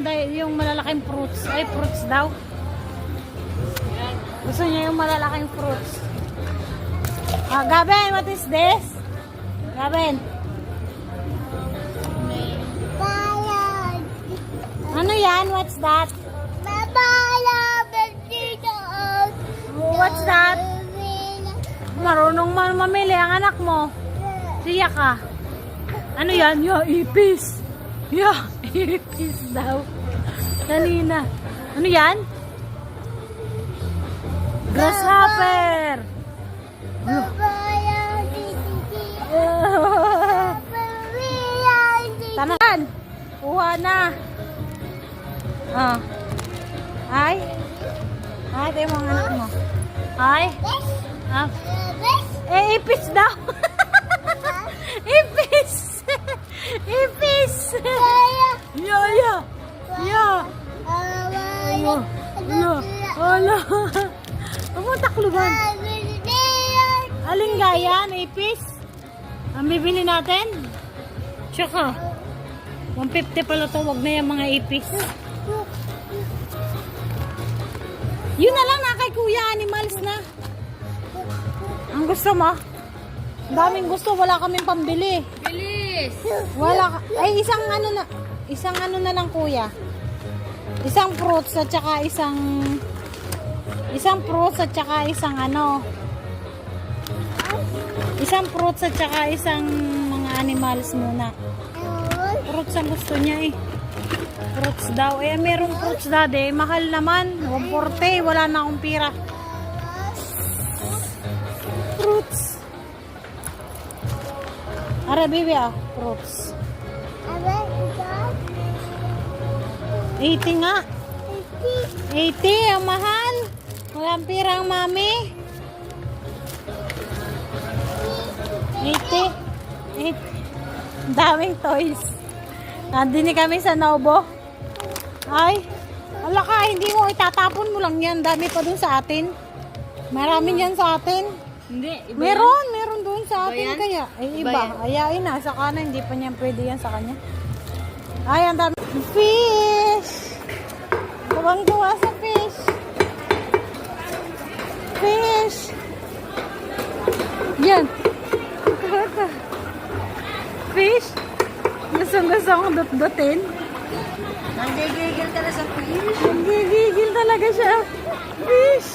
niya yung malalaking fruits. Ay, fruits daw. Gusto niya yung malalaking fruits. Ah, Gavin, what is this? Gavin. Ano yan? What's that? What's that? Marunong man mamili ang anak mo. Siya ka. Ano yan? Ya, ipis. Ya, ipis daw. Kanina. Ano yan? Grasshopper. Tanan. Kuha na. Ah. Ay. Ay, ito yung mga anak mo. Ay. Ah. Eh, ipis daw. Ipis. Ipis. Ya, ya. Ya. Ya. Ya. Ala. Ang takluban. Aling gaya, ipis. Ang bibili natin. Tsaka. 150 pala to. Wag na yung mga ipis. Yun na lang na kay Kuya, animals na. Ang gusto mo? Daming gusto, wala kaming pambili. Bilis! Wala, ay isang ano na lang Kuya. Isang fruits at saka isang fruits at saka isang isang fruits at saka isang mga animals muna. Fruits ang gusto niya eh. Fruits daw. Eh, merong fruits daddy. Mahal naman. 140. Wala na akong pira. Fruits. Ara, baby ah. Fruits. 80 nga. 80. Ang mahal. Walang pira ang mami. 80. 80. Daming toys. Nandini kami sa Nobo. Ay, ala ka, hindi mo, itatapon mo lang yan. Dami pa dun sa atin. Maraming yan sa atin. Hindi, iba Meron dun sa atin yan? kaya. Ay, Iba iba. yan? Ayain na, sa kanan, hindi pa niya pwede yan sa kanya. Ay, ang dami. Fish! Tuwang-tuwa sa fish. Fish! Yan. Fish! Gusto akong dot-dotin. Nanggigigil ka na sa fish. Nanggigigil talaga siya. Fish!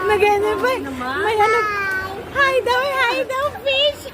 Nag-ano ba? May ano? Hi daw,